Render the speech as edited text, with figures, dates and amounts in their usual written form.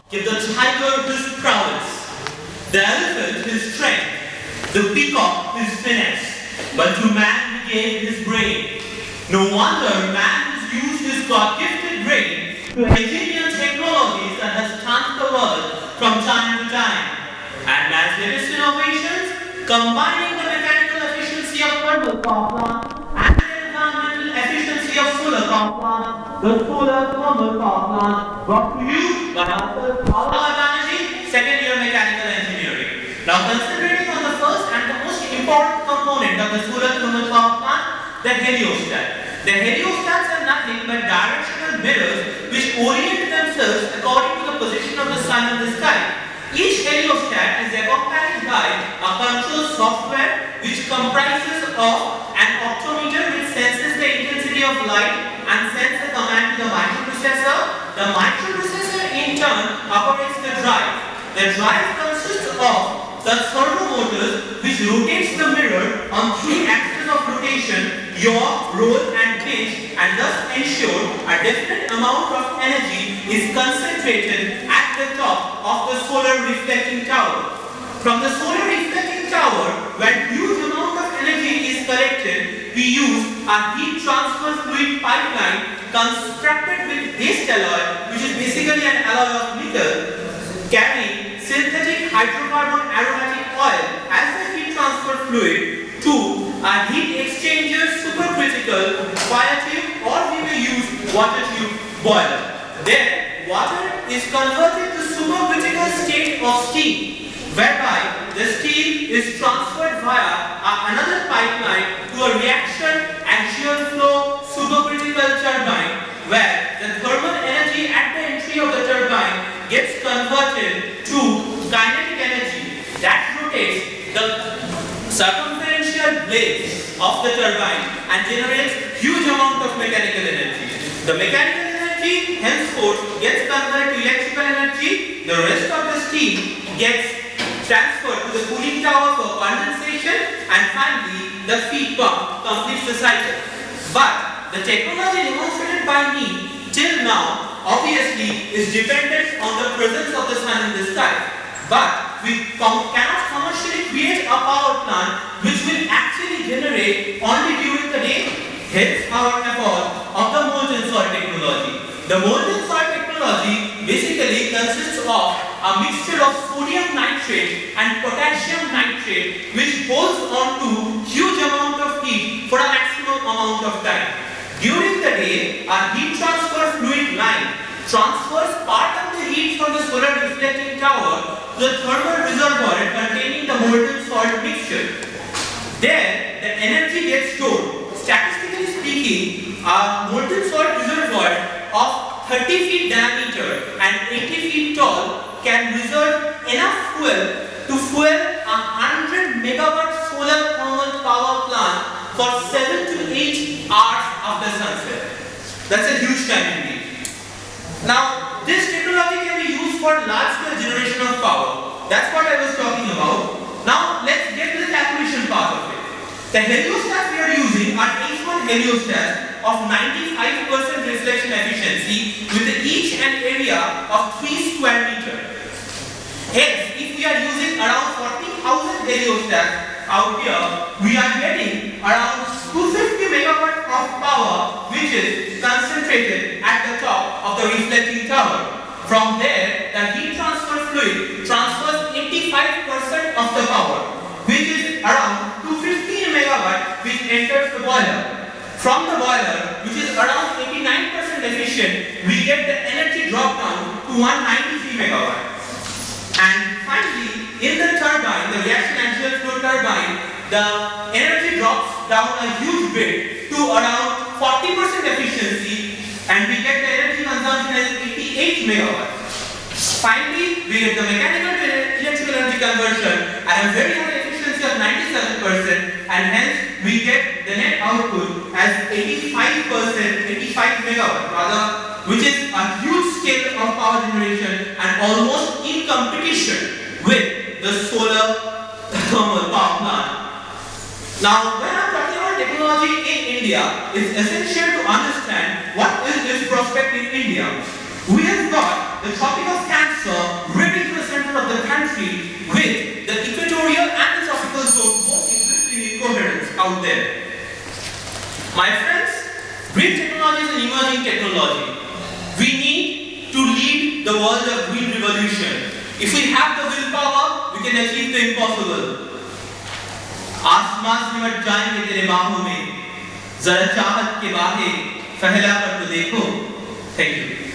Give the tiger his prowess, the elephant his strength, the peacock his finesse, but to man he gave his brain. No wonder man has used his God-gifted brain to engineer technologies that has turned the world from time to time. And man's latest innovations, combining the mechanical efficiency of thermal power plant and the environmental efficiency of solar power plant, the solar thermal power plant, brought to you by myself, Paula Banerjee, second year mechanical engineering. Now concentrating on the first and the most important component of the solar thermal power plant, the heliostat. The heliostats are nothing but directional mirrors which orient themselves according to the position of the sun in the sky. Each heliostat is accompanied by a control software which comprises of an optometer which senses the intensity of light and sends a command to the microprocessor. The microprocessor in turn operates the drive. The drive consists of the servo motors which rotates the mirror on 3 axes of rotation, yaw, roll and pitch, and thus ensure a definite amount of energy is concentrated at the top of the solar reflecting tower. From the solar reflecting tower, where huge amount of energy is collected, we use a heat transfer fluid pipeline constructed with waste alloy, which is basically an alloy of nickel, carrying synthetic hydrocarbon aromatic oil as the heat transfer fluid to a heat exchanger supercritical fire tube, or we may use water tube boiler. Then water is converted to supercritical state of steam, whereby the steam is transferred via another pipeline to a reaction and shear flow supercritical turbine, where the thermal energy at the entry of the turbine gets converted to kinetic energy that rotates the circumferential blades of the turbine and generates huge amount of mechanical energy. The mechanical energy henceforth gets converted to electrical energy. The rest of the steam gets transferred to the cooling tower for condensation, and finally the feed pump completes the cycle. But the technology demonstrated by me till now obviously is dependent on the presence of the sun in the sky. But we cannot commercially create a power plant which will actually generate only during the day. Hence our effort of the molten salt technology. The molten salt technology basically consists of a mixture of sodium nitrate and potassium nitrate which holds on to huge amount of heat for a maximum amount of time. During the day, our heat transfer fluid line transfers part of the heat from the solar reflecting tower to the thermal reservoir containing the molten salt mixture. There, the energy gets stored. Statistically speaking, a molten salt reservoir of 30 feet diameter and 80 feet tall can reserve enough fuel to fuel a 100 megawatt solar thermal power plant for 7 to 8 hours after sunset. That's a huge time indeed. Now, this technology can be used for large-scale generation of power. That's what I was talking about. Now, let's get to the calculation part of it. The heliostats we are using are H1 heliostats of 95% reflection efficiency with each an area of 3 square meters. Hence, if we are using around 40,000 heliostats out here, we are getting around 250 megawatt of power which is concentrated at the top of the reflecting tower. From there, the heat transfer fluid transfers 85% of the power, which is around 215 megawatt which enters the boiler. From the boiler, which is around 89% efficient, we get the energy drop down to 193 megawatt. And finally, in the turbine, the reaction and shear flow turbine, the energy drops down a huge bit to around 40% efficiency, and we get the energy consumption as 88 megawatt. Finally, we get the mechanical to electrical energy conversion at a very high efficiency of 97%, and hence we get the net output as 85 megawatt rather, which is a huge scale of power generation and almost in competition with the solar thermal power plant. Now, when I'm talking about technology in India, it's essential to understand what is this prospect in India. We have got the Tropic of Cancer out there. My friends, green technology is an emerging technology. We need to lead the world of green revolution. If we have the willpower, we can achieve the impossible. आसमान से मट जाएंगे तेरे बाहों में, जरा चाहत के बाहे फैला कर तो देखो. Thank you.